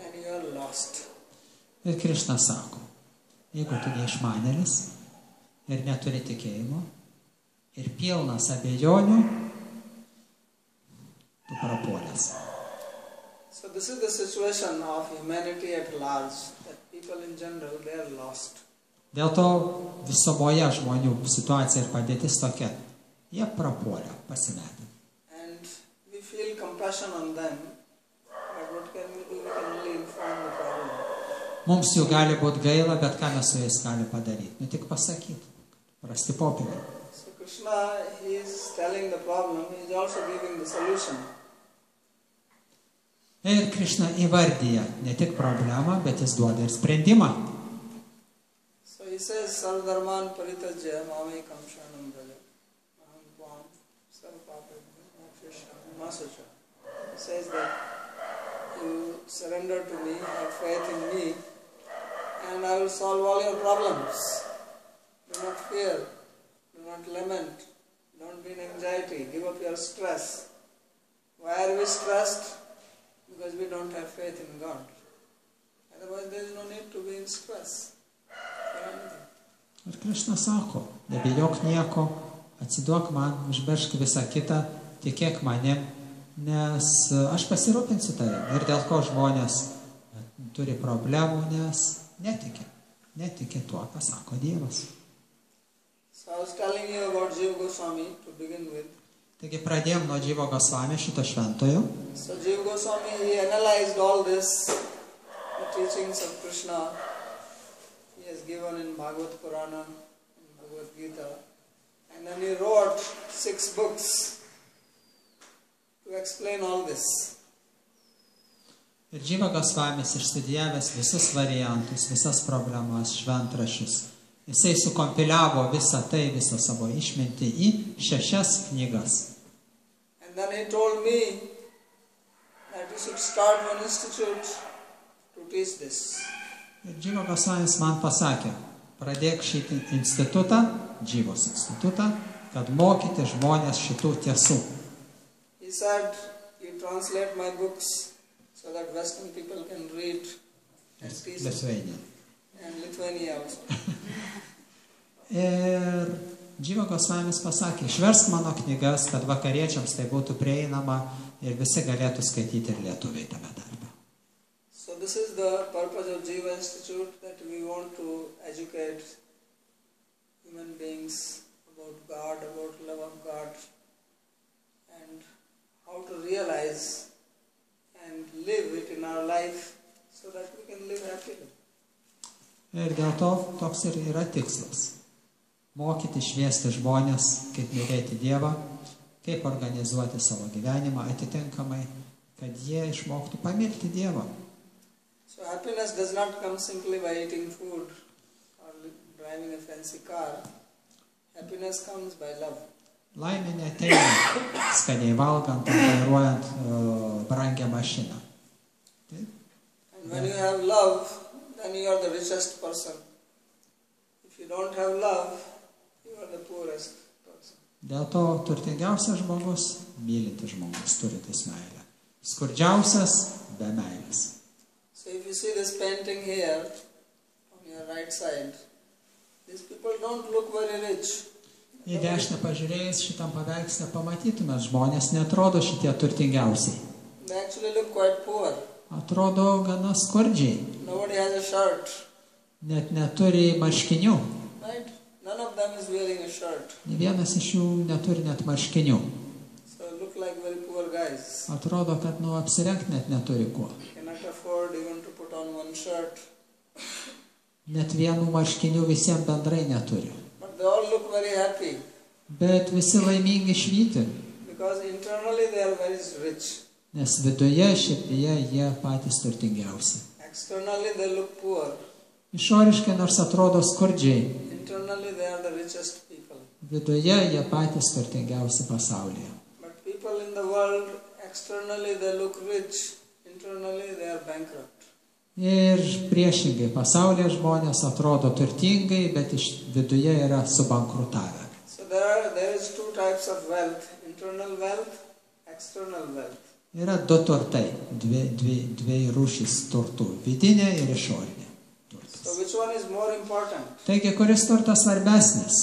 then you are lost. Ir Krishna sako, jeigu tu neišmanėlis ir neturi tikėjimo ir pilnas abejonių, tu prapuolęs. So this is the situation of humanity at large, that people in general, they are lost. Dėl to visumoje žmonių situacija ir padėtis tokia, jie prapuolę, pasimetę. And we feel compassion on them, but what can we do? We can only inform the problem. Mums jų gali būti gaila, bet ką mes su jais gali padaryti? Nu tik pasakyti, prasti popieriai. So Krishna, he is telling the problem, he is also giving the solution. Ir Krishna įvardyja ne tik problemą, bet jis duoda ir sprendimą. So he says, Sarvadharman paritajya mamekam sharanam braja. Aham tvam sarvapapabhyo mokshayasami ma sucha. He says that you surrender to me, have faith in me, and I will solve all your problems. Do not fear, do not lament, don't be in anxiety, give up your stress. Why are we stressed? Because we don't have faith in God. Otherwise there is no need to be in stress for anything. Ir Krishna sako, nebijok nieko, atsiduok man, užmiršk visą kitą, tikėk manim, nes aš pasirūpinsiu tavim. Ir dėl ko žmonės turi problemų, nes netiki tuo, ką sako Dievas. So I was telling you about Jiva Goswami to begin with. Taigi pradėjom nuo Jiva Goswami, šito šventojo. So Jiva Goswami, he analyzed all this, the teachings of Krishna. He has given in Bhagavad Purana, in Bhagavad Gita. And then he wrote 6 books to explain all this. Ir Jiva Goswamis išstudijavęs visus variantus, visas problemas, šventraščius. Jisai sukompiliavo visą tai, visą savo išmintį į 6 knygas. And then he told me that you should start one institute to teach this. Ir Jiva Goswamis man pasakė, pradėk šitą institutą, Jivos institutą, kad mokyti žmonės šitų tiesų. He said, you translate my books so that Western people can read and teach Lithuania. and Lithuania also. Ir Jiva Goswamis pasakė, išversk mano knygas, kad vakariečiams tai būtų prieinama ir visi galėtų skaityti ir lietuviai tame darbe. So this is the purpose of Jiva Institute, that we want to educate human beings about God, about love of God, and how to realize and live it in our life so that we can live happily. Ir dėl to toks ir yra tikslas. Mokyti, šviesti žmonės, kaip mylėti Dievą, kaip organizuoti savo gyvenimą atitinkamai, kad jie išmoktų pamilti Dievą. So happiness does not come simply by eating food or driving a fancy car. Happiness comes by love. Laimė neateina skaniai valgant ar vairuojant brangią mašiną. Taip? And when you have love, then you are the richest person. If you don't have love, you are the poorest person. Dėl to turtingiausias žmogus, mylintis žmogus, turintis meilę. Skurdžiausias be meilės. So if you see this painting here, on your right side, these people don't look very rich. Į dešinę pažiūrėjus šitam paveikslę pamatytume, žmonės netrodo šitie turtingiausiai. They actually look quite poor. Atrodo gana skurdžiai. Nobody has a shirt. Net neturi marškinių. Right? None of them is wearing a shirt. Nė vienas iš jų neturi net marškinių. So look like very poor guys. Atrodo, kad apsirengti net neturi kuo. Cannot afford even to put on one shirt. Net vienų marškinių visiems bendrai neturi. But they all look very happy. Bet visi laimingi švyti, Because internally they are very rich. nes viduje, širdyje jie patys turtingiausi. Externally they look poor. Išoriškai nors atrodo skurdžiai, Internally they are the richest people. viduje jie patys turtingiausi pasaulyje. But people in the world, externally they look rich. Internally they are bankrupt. Ir priešingai, pasaulyje žmonės atrodo turtingai, bet iš viduje yra subankrutavę. So there is two types of wealth. Internal wealth, external wealth. Yra du turtai, dvi rūšys turtų - vidinė ir išorinė. So which one is more important? Taigi, kuris turtas svarbesnis?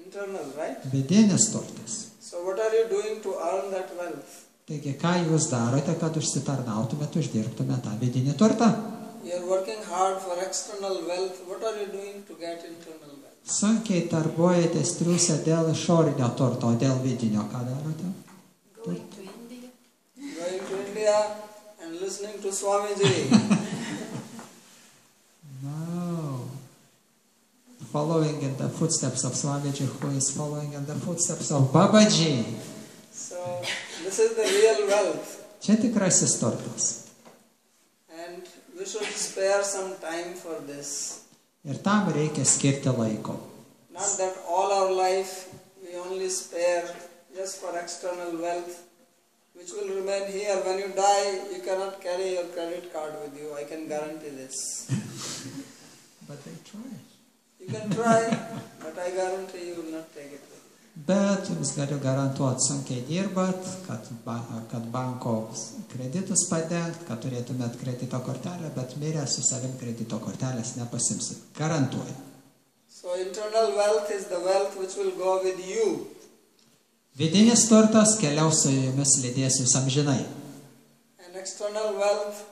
Internal, right? Vidinis turtas. So what are you doing to earn that wealth? Taigi, ką jūs darote, kad užsitarnautumėte, uždirbtumėte tą vidinį turtą? You are working hard for external wealth. What are you doing to get internal wealth? Sunkiai darbuojatės triūsę dėl išorinio turto, o dėl vidinio ką darote? Going to India. Going to India and listening to Swamiji. No. Following in the footsteps of Swamiji, who is following in the footsteps of Babaji. So this is the real wealth. Čia tikrasis turtas. And we should spare some time for this. Ir tam reikia skirti laiko. Not that all our life we only spare just for external wealth, which will remain here. When you die, you cannot carry your credit card with you. I can guarantee this. But they try. You can try, but I guarantee you will not take it with you. Bet jums galiu garantuoti, sunkiai dirbat, kad banko kreditus padengt, kad turėtumėt kredito kortelę, bet mirę su savim kredito kortelės nepasimsit. Garantuoju. So internal wealth is the wealth which will go with you. Vidinis turtas keliaus su jumis, lydės jūs amžinai. And external wealth,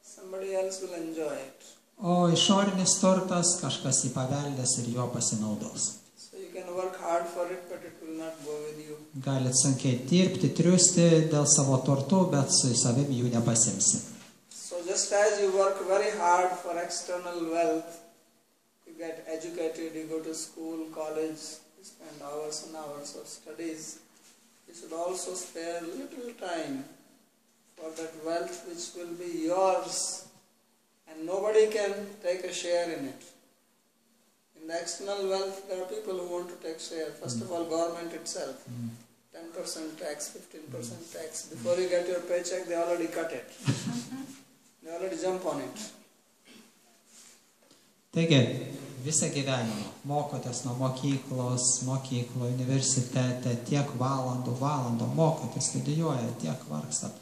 somebody else will enjoy it. O išorinis turtas kažkas jį paveldės ir juo pasinaudos. So you can work hard for it, but it will not go with you. Galit sunkiai dirbti, triūsti dėl savo turtų, bet su savim jų nepasimsi. So just as you work very hard for external wealth, you get educated, you go to school, college, you spend hours and hours of studies, you should also spare little time for that wealth which will be yours and nobody can take a share in it. In the external wealth, there are people who want to take share. First of all, government itself. 10% tax, 15% tax. Before you get your paycheck, they already cut it. They already jump on it. Taigi, visą gyvenimą mokotės nuo mokykloje, universitete, tiek valandų, mokotės, studijuojate, tiek vargstat.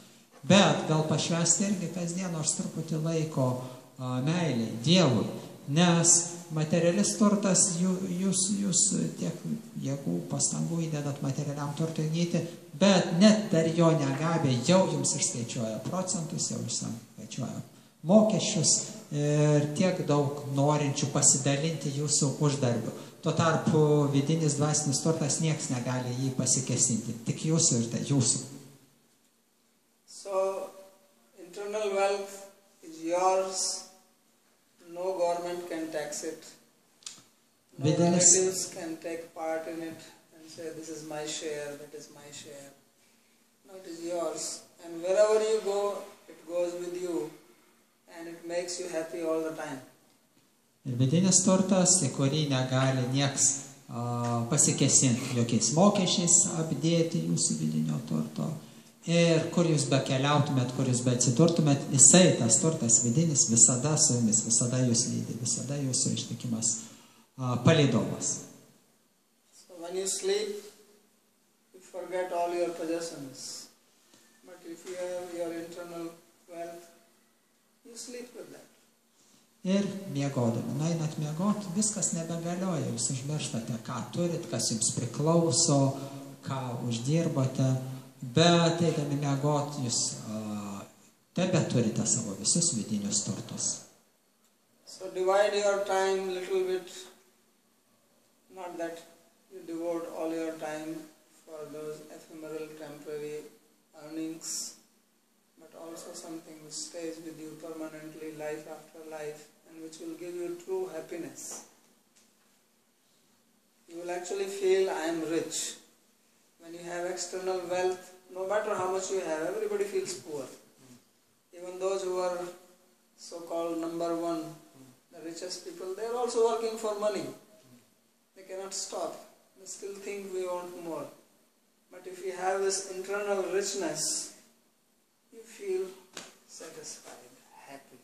Bet gal pašvęsti irgi kasdien nors truputį laiko meiliai, Dievui. Nes materialis turtas, jūs tiek jėgų, pastangų įdedat materialiam turtui įgyti, bet net dar jo negavę, jau jums išskaičiuoja procentus, jau išskaičiuoja mokesčius ir tiek daug norinčių pasidalinti jūsų uždarbių. Tuo tarpu vidinis dvasinis turtas nieks negali jį pasikesinti, tik jūsų ir tai jūsų. So, internal wealth is yours. No government can tax it. No relatives can take part in it and say, this is my share, that is my share. No, it is yours. And wherever you go, it goes with you. And it makes you happy all the time. Ir vidinis turtas, į kurį negali nieks pasikesinti jokiais mokesčiais, apdėti jūsų vidinio turto. Ir kur jūs be keliautumėt, kur jūs be atsidurtumėt, jisai, tas turtas vidinis, visada su jumis, visada jūs lydi, visada jūsų ištikimas palydovas. So when you sleep, you forget all your possessions. But if you have your internal wealth, you sleep with that. Ir miegodami, einat miegoti, viskas nebegalioja, jūs užmirštate, ką turit, kas jums priklauso, ką uždirbote. Bet eidami miegoti, jūs tebe turite savo visus vidinius turtus. So divide your time little bit, Not that you devote all your time for those ephemeral, temporary earnings, but also something which stays with you permanently, life after life, and which will give you true happiness. You will actually feel, I am rich. When you have external wealth, no matter how much you have, everybody feels poor. Even those who are so-called number one, the richest people, they are also working for money. They cannot stop. They still think we want more. But if you have this internal richness, you feel satisfied, happy.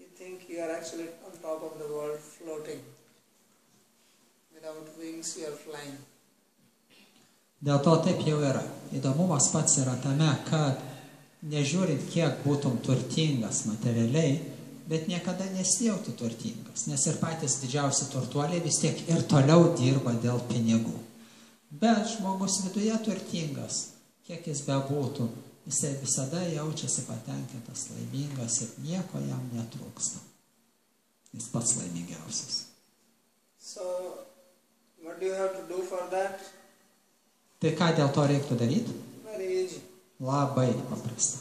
You think you are actually on top of the world, floating. Without wings, you are flying. Dėl to taip jau yra. Įdomumas pats yra tame, kad nežiūrint, kiek būtum turtingas materialiai, bet niekada nesijauti turtingas, nes ir patys didžiausi turtuoliai vis tiek ir toliau dirba dėl pinigų. Bet žmogus viduje turtingas, kiek jis bebūtų, jisai visada jaučiasi patenkintas, laimingas ir nieko jam netrūksta. Jis pats laimingiausias. So, what do you have to do for that? Tai ką dėl to reiktų daryti? Very easy. Labai paprasta.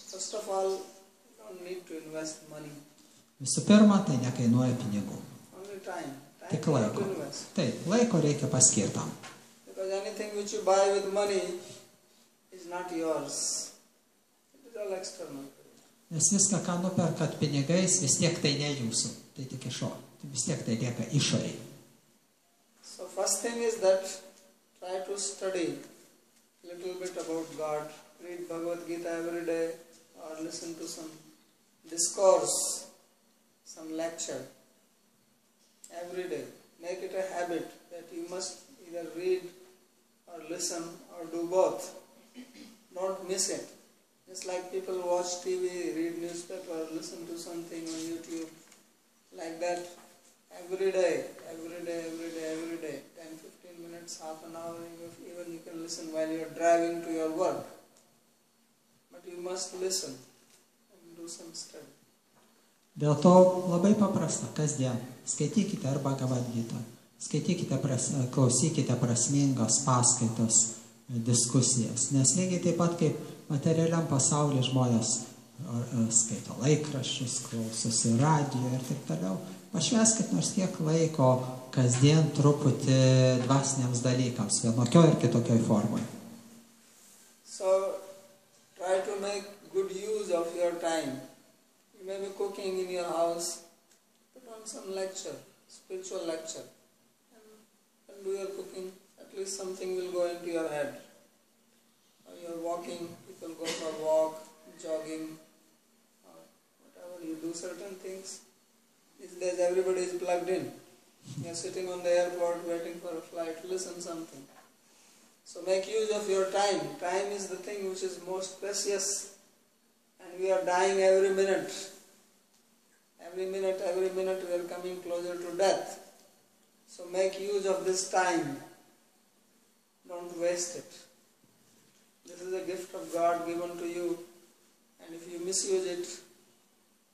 First of all, you don't need to invest money. Visų pirma, tai nekainuoja pinigų. Only time. Tik you have laiko. to invest. Taip, laiko reikia paskirtam. Because anything which you buy with money is not yours. It is all external. Nes viską, ką nuperkat pinigais, vis tiek tai ne jūsų. Tai tik vis tiek tai lieka išoriai. So first thing is that try to study a little bit about God. Read Bhagavad Gita every day or listen to some discourse, some lecture every day. Make it a habit that you must either read or listen or do both. Don't miss it. Just like people watch TV, read newspaper, listen to something on YouTube, like that, every day, 10, 15 minutes, half an hour, even you can listen while you are driving to your work. But you must listen and do some study. Dėl to labai paprasta, kasdien skaitykite arba Bhagavad Gita, klausykite prasmingas paskaitas, diskusijas, nes lygiai taip pat kaip materialiam pasaulyje žmonės skaito laikraščius, klausosi radijo ir taip toliau. Pašvęskit nors kiek laiko kasdien truputį dvasiniams dalykams, vienokioj ir kitokioj formoje. So, try to make good use of your time. You may be cooking in your house, put on some lecture, spiritual lecture, and do your cooking. At least something will go into your head. Or you're walking, people go for a walk, jogging, or whatever, you do certain things. These days everybody is plugged in. You're sitting on the airport waiting for a flight, listen something. So make use of your time. Time is the thing which is most precious, and we are dying every minute. Every minute we are coming closer to death. So make use of this time. Don't waste it. This is a gift of God given to you, and if you misuse it,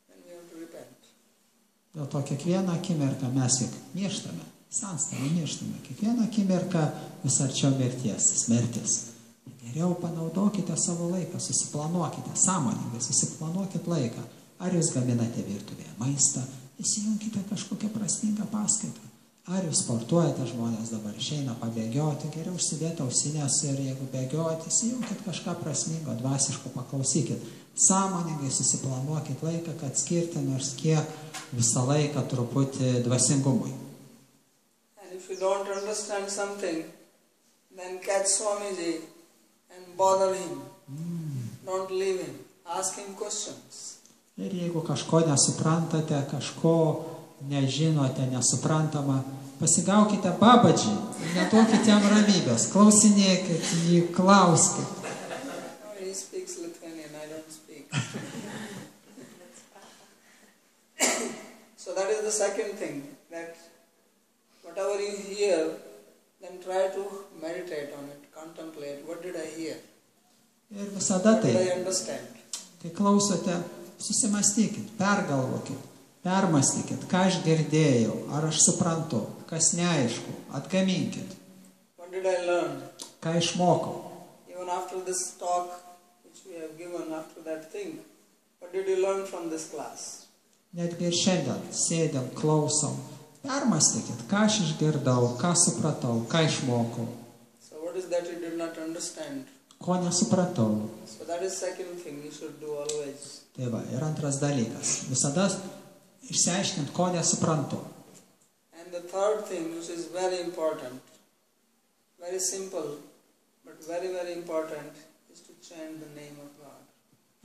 then you have to repent. Dėl to kiekvieną akimirką mes juk mirštame, senstame, mirštame. Kiekvieną akimirką vis arčiau mirtis. Geriau panaudokite savo laiką, susiplanuokite, sąmoningai susiplanuokite laiką. Ar jūs gaminate virtuvėje maistą, įsijunkite kažkokią prasmingą paskaitą. Ar jūs sportuojate, žmonės dabar išeina pabėgioti, geriau užsidėti ausinės ir jeigu bėgiojate, įsijunkite kažką prasmingo, dvasiško, paklausykit. Sąmoningai susiplanuokit laiką, kad skirti nors kiek visą laiką truputį dvasingumui. And if you don't understand something, then catch Swamiji and bother him. Don't leave him. Ask him questions. Ir jeigu kažko nesuprantate, kažko nežinote, nesuprantama, pasigaukite Babadžį, neduokite jam ramybės, klausinėkit jį, klauskit. He speaks Lithuanian, I don't speak. So that is the second thing, that whatever you hear, then try to meditate on it, contemplate, what did I hear? Ir visada What did I understand? Kai klausote, susimastykit, pergalvokit, permastykit, ką aš girdėjau, ar aš suprantu, kas neaišku, atgaminkit. What did I learn? Ką išmokau? Even after this talk, which we have given, after that thing, what did you learn from this class? Netgi ir šiandien sėdėm, klausom. Permastykit, ką aš išgirdau, ką supratau, ką išmokau, So what is that you did not understand? ko nesupratau. So that is second thing you should do always. Tai va, ir antras dalykas. Visada išsiaiškint, ko nesuprantu. And the third thing, which is very important, very simple, but very, very important, is to chant the name of God.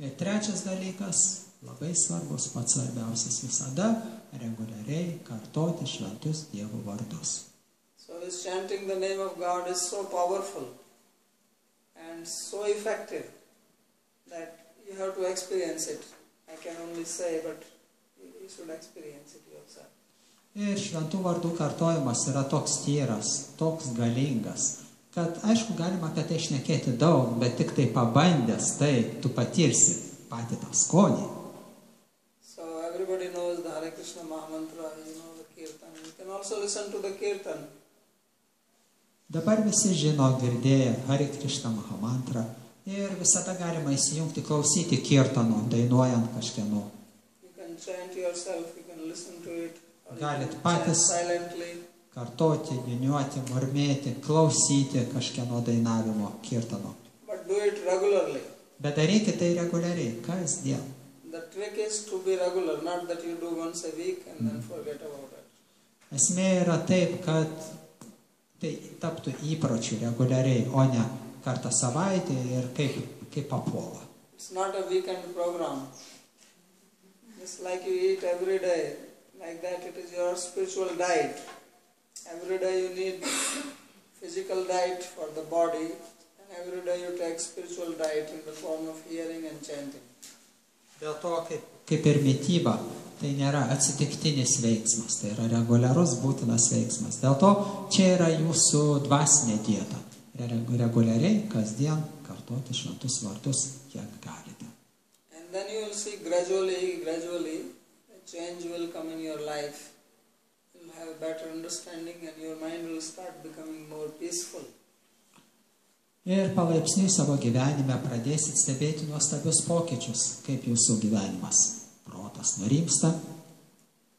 Ir trečias dalykas, labai svarbus, pats svarbiausias, visada reguliariai kartoti šventus Dievo vardus. So this chanting the name of God is so powerful and so effective that you have to experience it. I can only say, but you should experience it yourself. Ir šventų vardų kartojimas yra toks tyras, toks galingas, kad aišku galima apie tai šnekėti daug, bet tik tai pabandęs, tai tu patirsi patį tą skonį. So everybody knows the Hare Krishna Mahamantra, you know the Kirtan. You can also listen to the Kirtan. Dabar visi žino, girdėję Hare Krishna Mahamantrą ir visada galima įsijungti, klausyti kirtano, dainuojant kažkieno. You can chant yourself, you can listen to it. Or you Galit can chant patys silently. kartoti, niuniuoti, murmėti, klausyti kažkieno dainavimo kirtano. But do it regularly. Bet darykite tai reguliariai, kasdien. The trick is to be regular, not that you do once a week and then forget about it. Esmė yra taip, kad tai taptų įpročių reguliariai, o ne kartą savaitę ir kaip papuola. It's not a weekend program. Just like you eat every day, like that it is your spiritual diet. Every day you need physical diet for the body, and every day you take spiritual diet in the form of hearing and chanting. Dėl to, kaip ir mityba, tai nėra atsitiktinis veiksmas, tai yra reguliarus būtinas veiksmas. Dėl to čia yra jūsų dvasinė dieta. Reguliariai, kasdien kartoti šventus vardus, kiek galite. And then you will see gradually, a change will come in your life. You will have a better understanding and your mind will start becoming more peaceful. Ir palaipsniui savo gyvenime pradėsit stebėti nuostabius pokyčius, kaip jūsų gyvenimas. Protas nurimsta.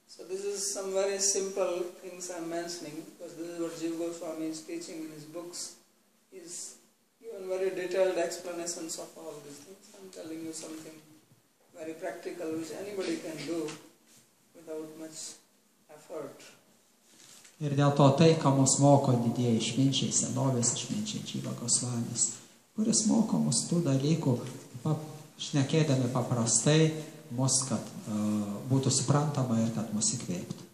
So this is some very simple things I am mentioning, because this is what Jiva Goswami is teaching in his books. He is given very detailed explanations of all these things. I am telling you something very practical which anybody can do without much effort. Ir dėl to tai, ką mus moko didieji išminčiai, senovės išminčiai Jiva Gosvamis, kuris moko mus tų dalykų, šnekėdami paprastai, mus, kad būtų suprantama ir kad mus įkvėptų.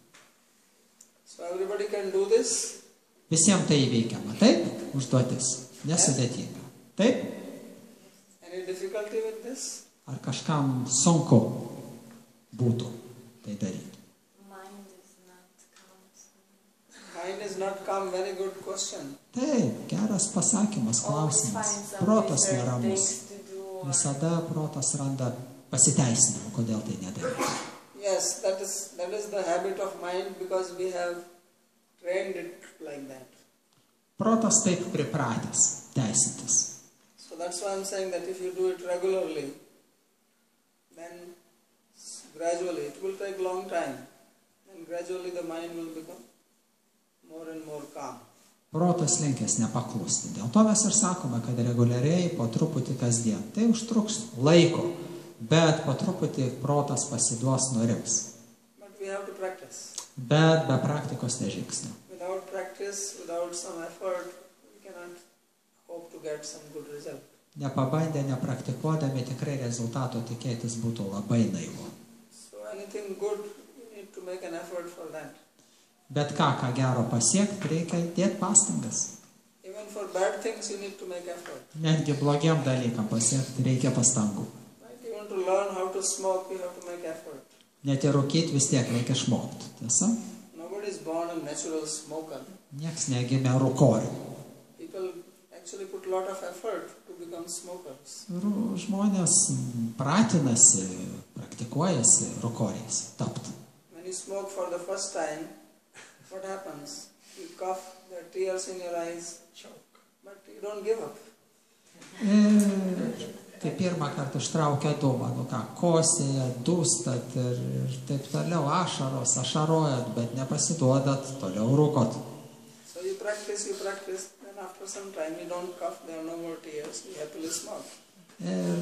So everybody can do this. Visiems tai įveikiama, taip? Užduotis. Nesudėtinga. Taip? Any difficulty with this? Ar kažkam sunku būtų tai daryti? Mind is not calm, very good question. Taip, geras pasakymas, klausimas. Protas neramus. Visada protas randa pasiteisinimą, kodėl tai nedaryti. Yes, that is the habit of mind because we have trained it like that. Protas taip pripratęs teisintis. So that's why I'm saying that if you do it regularly, then gradually, it will take a long time, and gradually the mind will become more and more calm. Protas linkęs nepaklusti. Dėl to mes ir sakome, kad reguliariai po truputį kasdien. Tai užtruks laiko, bet po truputį protas pasiduos nurims. But we have to practice. Bet be praktikos nežingsnio. Without practice, without some effort, we cannot hope to get some good result. Nepabandę, nepraktikuodami tikrai rezultato tikėtis būtų labai naivu. So anything good, you need to make an effort for that. Bet ką gero pasiekti, reikia dėti pastangas. Even for bad things, you need to make effort. Netgi blogiam dalykam pasiekti reikia pastangų. Right? Even to learn how to smoke, you have to make effort. Net ir rūkyti vis tiek reikia išmokti. Tiesa? Nobody is born a natural smoker. Niekas negimė rūkorių. People actually put a lot of effort to become smokers. Žmonės pratinasi, praktikuojasi rūkoriais tapti. When you smoke for the first time, what happens? You cough, there are tears in your eyes, Choke. but you don't give up. Ir kai pirmą kartą ištraukia dūmą, nu ką, kosėjat, dūstat ir taip toliau, ašaros, ašarojat, bet nepasiduodat, toliau rūkot. So you practice, then after some time you don't cough, there are no more tears, you happily smoke. Ir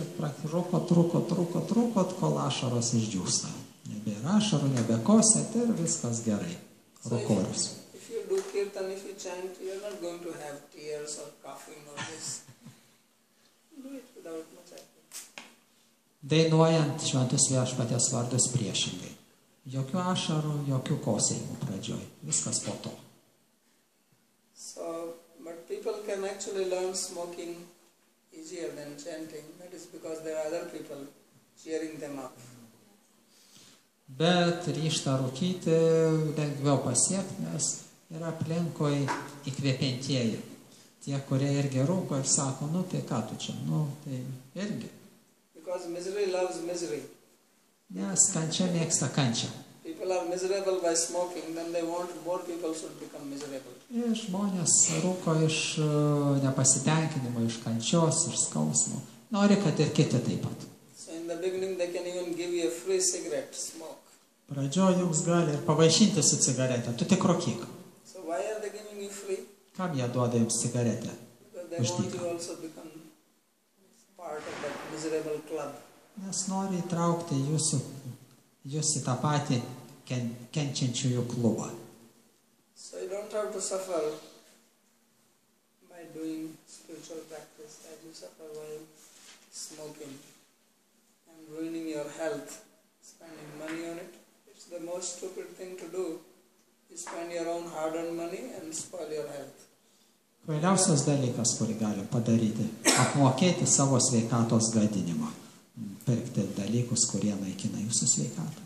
rūkot, kol ašaros išdžiūsta. Nebėra ašarų, nebekosėt ir viskas gerai. Rūkorius. If you do kirtan, if you chant, you are not going to have tears or coughing or this. Do it without much effort. Dainuojant šventus viešpaties vardus priešingai. Jokių ašarų, jokių kosėjimų pradžioj. Viskas po to. So, but people can actually learn smoking easier than chanting. That is because there are other people cheering them up. Bet ryžtą rūkyti lengviau pasiekti, nes yra aplinkui įkvėpintieji. Tie, kurie irgi rūko ir sako, nu tai ką tu čia, nu tai irgi. Because misery loves misery. Nes kančia mėgsta kančią. People are miserable by smoking, then they want more people should become miserable. Ir žmonės rūko iš nepasitenkinimo, iš kančios, iš skausmo. Nori, kad ir kiti taip pat. So in the beginning they can even give you a free cigarette, smoke. Pradžioje jums gali ir pavaišinti su cigaretė, tu tik rūkyk. So why are they giving you free? Kam jie duoda jums cigaretę? Because they want you also become part of that miserable club. Nes nori įtraukti jūs į tą patį kenčiančiųjų klubą. So you don't have to suffer by doing spiritual practice as you suffer while smoking and ruining your health, spending money on it. It's the most stupid thing to do. You spend your own hard-earned money and spoil your health. Kvailiausias dalykas, kurį galim padaryti, apmokėti savo sveikatos gadinimą, pirkti dalykus, kurie naikina jūsų sveikatą.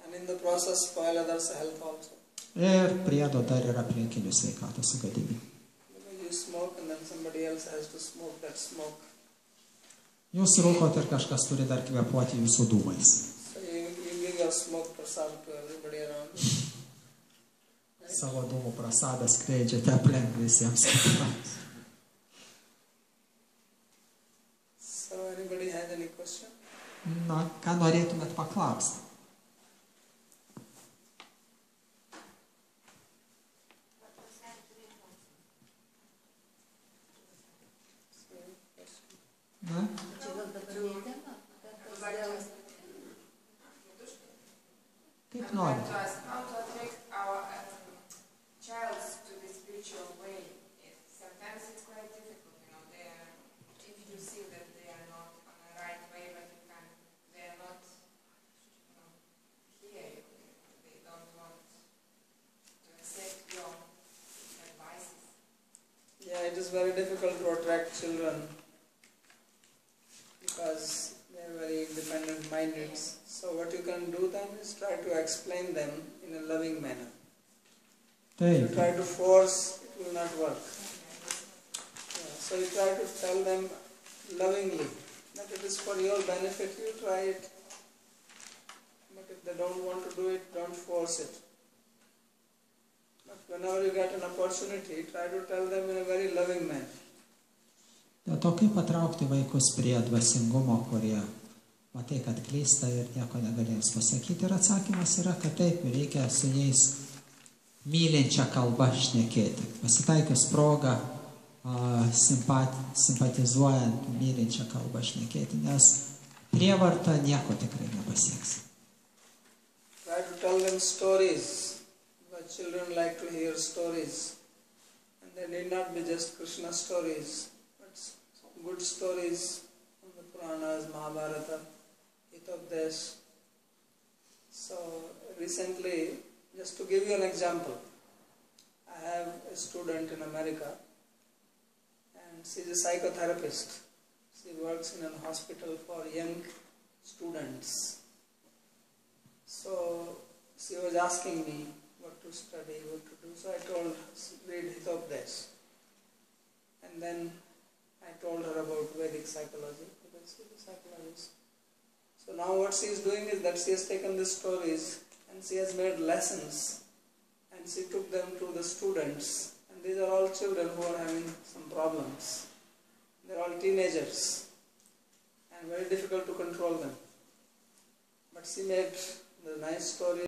And in the process spoil others' health also. Ir priedo dar ir aplinkinių sveikatos sugadinimą. Because you smoke and then somebody else has to smoke that smoke. Jūs rūkot ir kažkas turi dar kvėpuoti jūsų dūmais. So you give your smoke prasad to everybody around you. Savo dūmų prasadą skleidžiate aplink visiems. So anybody has any question? Na, ką norėtumėt paklausti? Na? Kaip nori? How to attract our child to the spiritual way. Sometimes it's quite difficult, if you see that they are not on the right way, but they are not here, they don't want to accept your advices. Yeah, it is very difficult to attract children because they are very independent-minded. So what you can do then is try to explain them in a loving manner. If you try to force, it will not work. Yeah, so you try to tell them lovingly that it is for your benefit, you try it. But if they don't want to do it, don't force it. But whenever you get an opportunity, try to tell them in a very loving manner. Dėl to, kaip patraukti vaikus prie dvasingumo, kurie matai, kad klysta ir nieko negalės pasakyti. Ir atsakymas yra, kad taip, reikia su jais mylinčią kalbą šnekėti. Pasitaikius progą, simpatizuojant mylinčią kalbą šnekėti, nes prievarta nieko tikrai nepasieks. Try to tell them stories. The children like to hear stories. And they need not be just Krishna stories, but good stories from the Puranas, Mahabharata, Hitopdesh. So recently, just to give you an example, I have a student in America and she is a psychotherapist. She works in a hospital for young students. So she was asking me what to study, what to do. So I told her, read Hitopdesh. And then I told her about Vedic psychology because she is a psychologist. So now what she is doing is that she has taken these stories and she has made lessons and and she took them to the students. And these are all children who are having some problems. They are all teenagers and very difficult to control them. But she made the nice story